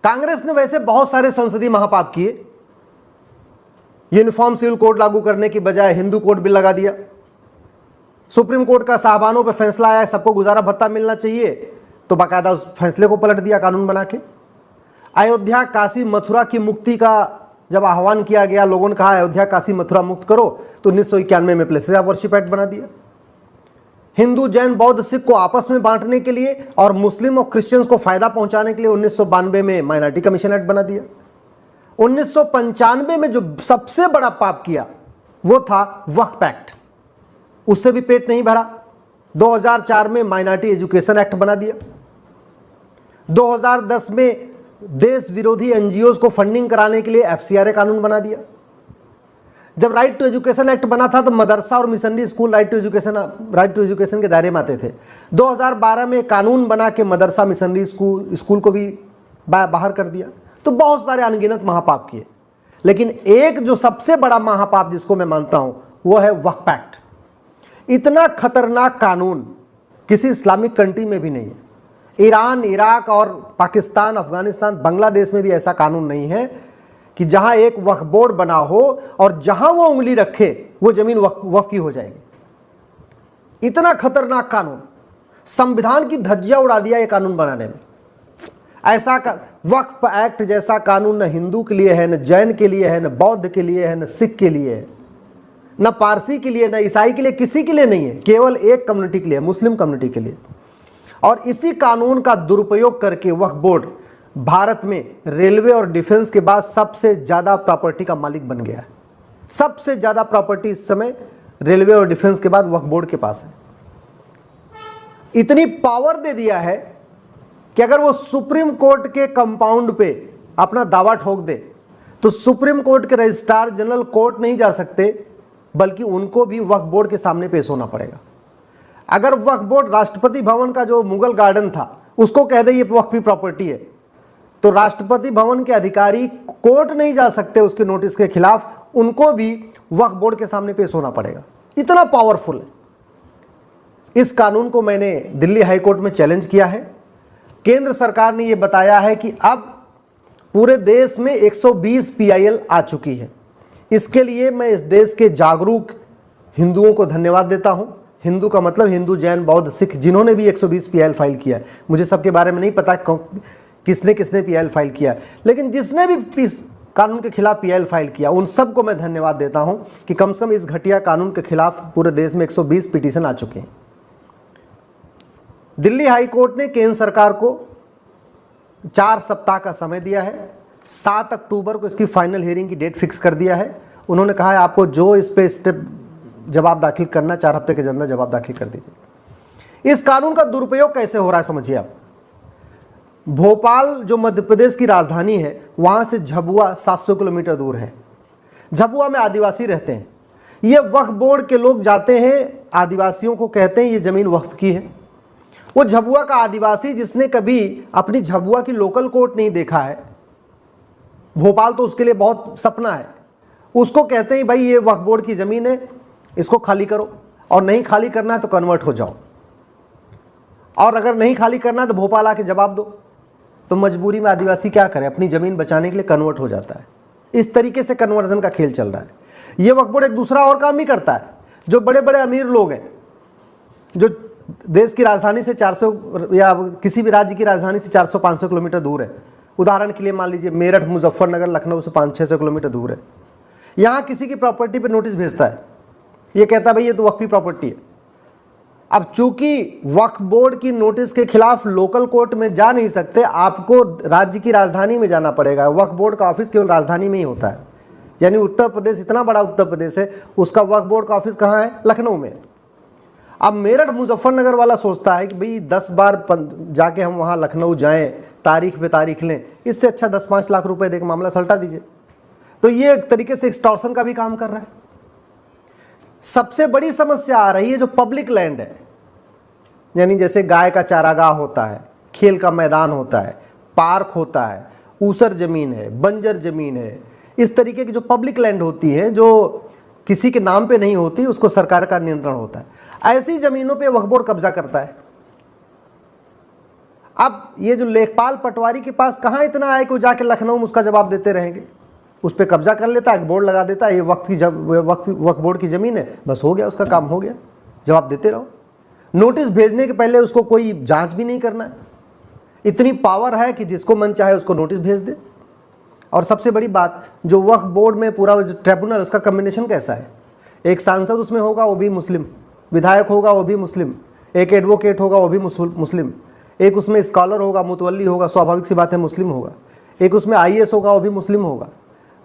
कांग्रेस ने वैसे बहुत सारे संसदीय महापाप किए। यूनिफॉर्म सिविल कोड लागू करने की बजाय हिंदू कोड बिल लगा दिया। सुप्रीम कोर्ट का साहबानों पे फैसला आया सबको गुजारा भत्ता मिलना चाहिए, तो बाकायदा उस फैसले को पलट दिया कानून बना के। अयोध्या काशी मथुरा की मुक्ति का जब आह्वान किया गया, लोगों ने कहा अयोध्या काशी मथुरा मुक्त करो, तो 1991 में प्लेसेस ऑफ वर्शिप एक्ट बना दिया। हिंदू जैन बौद्ध सिख को आपस में बांटने के लिए और मुस्लिम और क्रिश्चियंस को फायदा पहुंचाने के लिए 1992 में माइनॉरिटी कमीशन एक्ट बना दिया। 1995 में जो सबसे बड़ा पाप किया वो था वक्फ एक्ट, उससे भी पेट नहीं भरा। 2004 में माइनॉरिटी एजुकेशन एक्ट बना दिया। 2010 में देश विरोधी एनजीओज को फंडिंग कराने के लिए एफसीआरए कानून बना दिया। जब राइट टू एजुकेशन एक्ट बना था तो मदरसा और missionary school right to education के दायरे में आते थे। 2012 में कानून बना के मदरसा मिशनरी स्कूल को भी बाहर कर दिया। तो बहुत सारे अनगिनत महापाप किए, लेकिन एक जो सबसे बड़ा महापाप जिसको मैं मानता हूं वो है वक्फ एक्ट। इतना खतरनाक कानून किसी इस्लामिक कंट्री में भी नहीं है। ईरान, इराक और पाकिस्तान, अफगानिस्तान, बांग्लादेश में भी ऐसा कानून नहीं है कि जहां एक वक्फ बोर्ड बना हो और जहां वो उंगली रखे वो जमीन वक्फ की हो जाएगी। इतना खतरनाक कानून, संविधान की धज्जियां उड़ा दिया ये कानून बनाने में। ऐसा वक्फ एक्ट जैसा कानून न हिंदू के लिए है, न जैन के लिए है, न बौद्ध के लिए है, न सिख के लिए है, न पारसी के लिए, न ईसाई के लिए, किसी के लिए नहीं है। केवल एक कम्युनिटी के लिए, मुस्लिम कम्युनिटी के लिए। और इसी कानून का दुरुपयोग करके वक्फ बोर्ड भारत में रेलवे और डिफेंस के बाद सबसे ज़्यादा प्रॉपर्टी का मालिक बन गया है। सबसे ज़्यादा प्रॉपर्टी इस समय रेलवे और डिफेंस के बाद वक्फ बोर्ड के पास है। इतनी पावर दे दिया है कि अगर वो सुप्रीम कोर्ट के कंपाउंड पे अपना दावा ठोक दे तो सुप्रीम कोर्ट के रजिस्ट्रार जनरल कोर्ट नहीं जा सकते, बल्कि उनको भी वक्फ बोर्ड के सामने पेश होना पड़ेगा। अगर वक्फ बोर्ड राष्ट्रपति भवन का जो मुगल गार्डन था उसको कह दे ये वक्फी प्रॉपर्टी है, तो राष्ट्रपति भवन के अधिकारी कोर्ट नहीं जा सकते उसके नोटिस के खिलाफ, उनको भी वक्फ बोर्ड के सामने पेश होना पड़ेगा। इतना पावरफुल है। इस कानून को मैंने दिल्ली हाई कोर्ट में चैलेंज किया है। केंद्र सरकार ने यह बताया है कि अब पूरे देश में 120 PIL आ चुकी है। इसके लिए मैं इस देश के जागरूक हिंदुओं को धन्यवाद देता हूं। हिंदू का मतलब हिंदू, जैन, बौद्ध, सिख, जिन्होंने भी 120 PIL फाइल किया है। मुझे सबके बारे में नहीं पता किसने किसने PIL फाइल किया, लेकिन जिसने भी कानून के खिलाफ PIL फाइल किया उन सबको मैं धन्यवाद देता हूं कि कम से कम इस घटिया कानून के खिलाफ पूरे देश में 120 पिटीशन आ चुके हैं। दिल्ली हाई कोर्ट ने केंद्र सरकार को 4 सप्ताह का समय दिया है। 7 अक्टूबर को इसकी फाइनल हियरिंग की डेट फिक्स कर दिया है। उन्होंने कहा है आपको जो इस पे स्टेप जवाब दाखिल करना 4 हफ्ते के अंदर जवाब दाखिल कर दीजिए। इस कानून का दुरुपयोग कैसे हो रहा है समझिए आप। भोपाल जो मध्य प्रदेश की राजधानी है, वहां से झबुआ 700 किलोमीटर दूर है। झबुआ में आदिवासी रहते हैं। ये वक्फ बोर्ड के लोग जाते हैं, आदिवासियों को कहते हैं ये जमीन वक्फ की है। वो झबुआ का आदिवासी जिसने कभी अपनी झबुआ की लोकल कोर्ट नहीं देखा है, भोपाल तो उसके लिए बहुत सपना है, उसको कहते हैं भाई ये वक्फ बोर्ड की ज़मीन है, इसको खाली करो, और नहीं खाली करना है तो कन्वर्ट हो जाओ, और अगर नहीं खाली करना है तो भोपाल आके जवाब दो। तो मजबूरी में आदिवासी क्या करे, अपनी ज़मीन बचाने के लिए कन्वर्ट हो जाता है। इस तरीके से कन्वर्जन का खेल चल रहा है। ये वक्फ बोर्ड एक दूसरा और काम भी करता है। जो बड़े बड़े अमीर लोग हैं, जो देश की राजधानी से 400 या किसी भी राज्य की राजधानी से 400-500 किलोमीटर दूर है, उदाहरण के लिए मान लीजिए मेरठ, मुजफ्फरनगर, लखनऊ से 500-600 किलोमीटर दूर है, यहाँ किसी की प्रॉपर्टी पे नोटिस भेजता है, ये कहता है भाई ये तो वक्फी प्रॉपर्टी है। अब चूंकि वक्फ बोर्ड की नोटिस के खिलाफ लोकल कोर्ट में जा नहीं सकते, आपको राज्य की राजधानी में जाना पड़ेगा। वक्फ बोर्ड का ऑफिस केवल राजधानी में ही होता है, यानी उत्तर प्रदेश इतना बड़ा उत्तर प्रदेश है, उसका वक्फ बोर्ड का ऑफिस कहाँ है? लखनऊ में। अब मेरठ मुजफ्फरनगर वाला सोचता है कि भाई 10 बार जाके हम वहाँ लखनऊ जाएं, तारीख पे तारीख लें, इससे अच्छा 10-5 लाख रुपए देकर मामला सलटा दीजिए। तो ये एक तरीके से एक्सटॉर्शन का भी काम कर रहा है। सबसे बड़ी समस्या आ रही है जो पब्लिक लैंड है, यानी जैसे गाय का चारागाह होता है, खेल का मैदान होता है, पार्क होता है, ऊसर ज़मीन है, बंजर ज़मीन है, इस तरीके की जो पब्लिक लैंड होती है जो किसी के नाम पे नहीं होती, उसको सरकार का नियंत्रण होता है। ऐसी ज़मीनों पे वक्फ बोर्ड कब्जा करता है। अब ये जो लेखपाल पटवारी के पास कहाँ इतना है कि वो जाके लखनऊ में उसका जवाब देते रहेंगे, उस पर कब्जा कर लेता है, बोर्ड लगा देता है, ये वक्फ बोर्ड की ज़मीन है, बस हो गया, उसका काम हो गया, जवाब देते रहो। नोटिस भेजने के पहले उसको कोई जांच भी नहीं करना है, इतनी पावर है कि जिसको मन चाहे उसको नोटिस भेज दे। और सबसे बड़ी बात, जो वक्फ बोर्ड में पूरा जो ट्रिब्यूनल, उसका कम्बिनेशन कैसा है, एक सांसद उसमें होगा वो भी मुस्लिम, विधायक होगा वो भी मुस्लिम, एक एडवोकेट होगा वो भी मुस्लिम, एक उसमें स्कॉलर होगा, मुतवल्ली होगा, स्वाभाविक सी बात है मुस्लिम होगा, एक उसमें IAS होगा वो भी मुस्लिम होगा,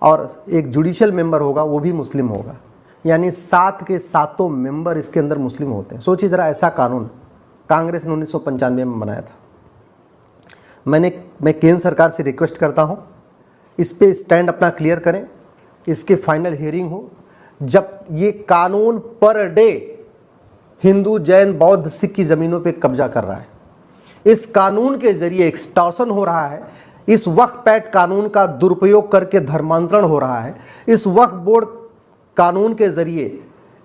और एक जुडिशियल मेंबर होगा वो भी मुस्लिम होगा। यानी 7 के 7 मेंबर इसके अंदर मुस्लिम होते हैं। सोचिए ज़रा, ऐसा कानून कांग्रेस ने 1995 में बनाया था। मैं केंद्र सरकार से रिक्वेस्ट करता हूँ, इस पे स्टैंड अपना क्लियर करें, इसके फाइनल हियरिंग हो। जब ये कानून पर डे हिंदू, जैन, बौद्ध, सिख की ज़मीनों पे कब्जा कर रहा है, इस कानून के ज़रिए एक्सटॉर्शन हो रहा है, इस वक्फ एक्ट कानून का दुरुपयोग करके धर्मांतरण हो रहा है, इस वक्फ बोर्ड कानून के ज़रिए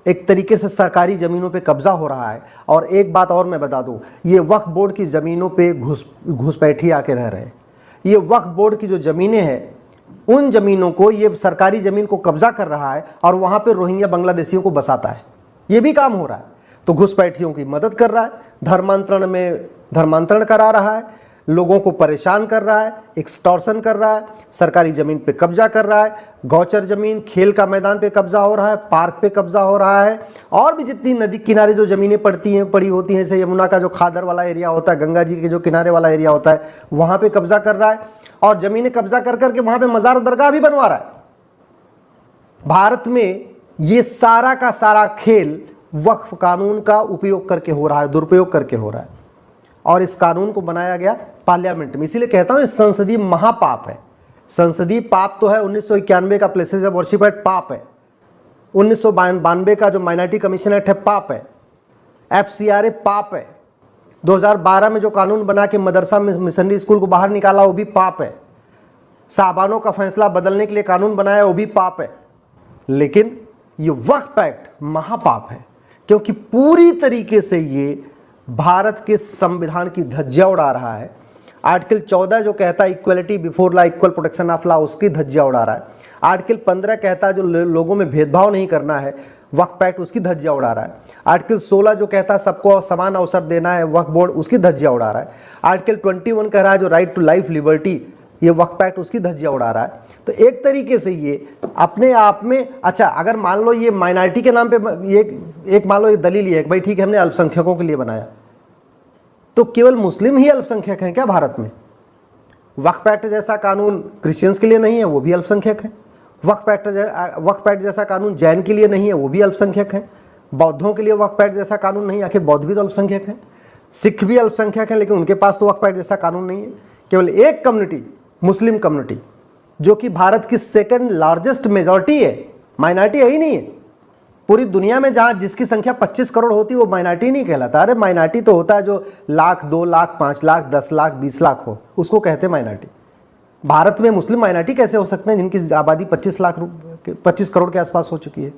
एक तरीके से सरकारी ज़मीनों पे कब्ज़ा हो रहा है। और एक बात और मैं बता दूं, ये वक्फ बोर्ड की ज़मीनों पे घुसपैठी आके रह रहे हैं। ये वक्फ बोर्ड की जो ज़मीनें हैं, उन ज़मीनों को, ये सरकारी ज़मीन को कब्ज़ा कर रहा है और वहाँ पे रोहिंग्या बांग्लादेशियों को बसाता है, ये भी काम हो रहा है। तो घुसपैठियों की मदद कर रहा है, धर्मांतरण में धर्मांतरण करा रहा है, लोगों को परेशान कर रहा है, एक्सटॉर्शन कर रहा है, सरकारी ज़मीन पे कब्जा कर रहा है, गौचर ज़मीन, खेल का मैदान पे कब्जा हो रहा है, पार्क पे कब्जा हो रहा है, और भी जितनी नदी किनारे जो ज़मीनें पड़ी होती हैं, जैसे यमुना का जो खादर वाला एरिया होता है, गंगा जी के जो किनारे वाला एरिया होता है, वहाँ पे कब्जा कर रहा है, और ज़मीनें कब्जा कर करके वहाँ पे मज़ार दरगाह भी बनवा रहा है। भारत में ये सारा का सारा खेल वक्फ कानून का उपयोग करके हो रहा है, दुरुपयोग करके हो रहा है। और इस कानून को बनाया गया पार्लियामेंट में, इसीलिए कहता हूँ ये संसदीय महापाप है। संसदीय पाप तो है 1991 का प्लेसेस ऑफ वर्शिप एक्ट पाप है, 1992 का जो माइनॉरिटी कमीशन एक्ट है पाप है, FCRA पाप है, 2012 में जो कानून बना के मदरसा मिशनरी स्कूल को बाहर निकाला वो भी पाप है, साहबानों का फैसला बदलने के लिए कानून बनाया वो भी पाप है। लेकिन ये वक्फ एक्ट महापाप है, क्योंकि पूरी तरीके से ये भारत के संविधान की धज्जियां उड़ा रहा है। आर्टिकल 14 जो कहता है equality before law, equal protection of law, उसकी धज्जियां उड़ा रहा है। आर्टिकल 15 कहता है जो लोगों में भेदभाव नहीं करना है, वक्फ एक्ट उसकी धज्जियां उड़ा रहा है। आर्टिकल 16 जो कहता है सबको समान अवसर देना है, वक्फ बोर्ड उसकी धज्जियां उड़ा रहा है। आर्टिकल 21 कह रहा है जो राइट टू लाइफ लिबर्टी, ये वक्फ एक्ट उसकी धज्जियां उड़ा रहा है। तो एक तरीके से ये अपने आप में, अच्छा अगर मान लो ये माइनॉरिटी के नाम पे ये एक मान लो ये दलील ये है कि भाई ठीक है हमने अल्पसंख्यकों के लिए बनाया, तो केवल मुस्लिम ही अल्पसंख्यक हैं क्या भारत में? वक्फ एक्ट जैसा कानून क्रिश्चियंस के लिए नहीं है, वो भी अल्पसंख्यक हैं। वक्फ एक्ट जैसा कानून जैन के लिए नहीं है, वो भी अल्पसंख्यक हैं। बौद्धों के लिए वक्फ एक्ट जैसा कानून नहीं, आखिर बौद्ध भी तो अल्पसंख्यक हैं। सिख भी अल्पसंख्यक हैं, लेकिन उनके पास तो वक्फ एक्ट जैसा कानून नहीं है। केवल एक कम्युनिटी, मुस्लिम कम्युनिटी, जो कि भारत की सेकंड लार्जेस्ट मेजॉरिटी है, माइनॉरिटी है ही नहीं है। पूरी दुनिया में जहाँ जिसकी संख्या 25 करोड़ होती है वो माइनॉरिटी नहीं कहलाता। अरे माइनॉरिटी तो होता है जो लाख, 2 लाख, 5 लाख, 10 लाख, 20 लाख हो, उसको कहते हैं माइनॉरिटी। भारत में मुस्लिम माइनॉरिटी कैसे हो सकते हैं जिनकी आबादी 25 करोड़ के आसपास हो चुकी है?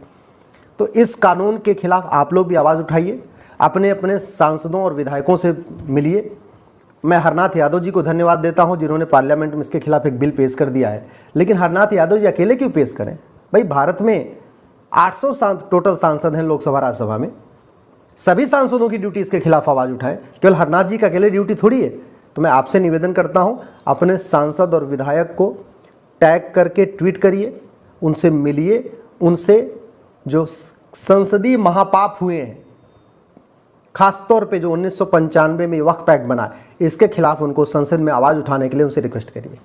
तो इस कानून के खिलाफ आप लोग भी आवाज़ उठाइए, अपने अपने सांसदों और विधायकों से मिलिए। मैं हरनाथ यादव जी को धन्यवाद देता हूं जिन्होंने पार्लियामेंट में इसके खिलाफ एक बिल पेश कर दिया है। लेकिन हरनाथ यादव जी अकेले क्यों पेश करें? भाई भारत में 800 टोटल सांसद हैं लोकसभा राज्यसभा में, सभी सांसदों की ड्यूटी इसके खिलाफ आवाज़ उठाएं, केवल हरनाथ जी का अकेले ड्यूटी थोड़ी है। तो मैं आपसे निवेदन करता हूं, अपने सांसद और विधायक को टैग करके ट्वीट करिए, उनसे मिलिए, उनसे जो संसदीय महापाप हुए हैं, खासतौर पे जो 1995 में वक्फ एक्ट बना, इसके खिलाफ उनको संसद में आवाज़ उठाने के लिए उनसे रिक्वेस्ट करिए।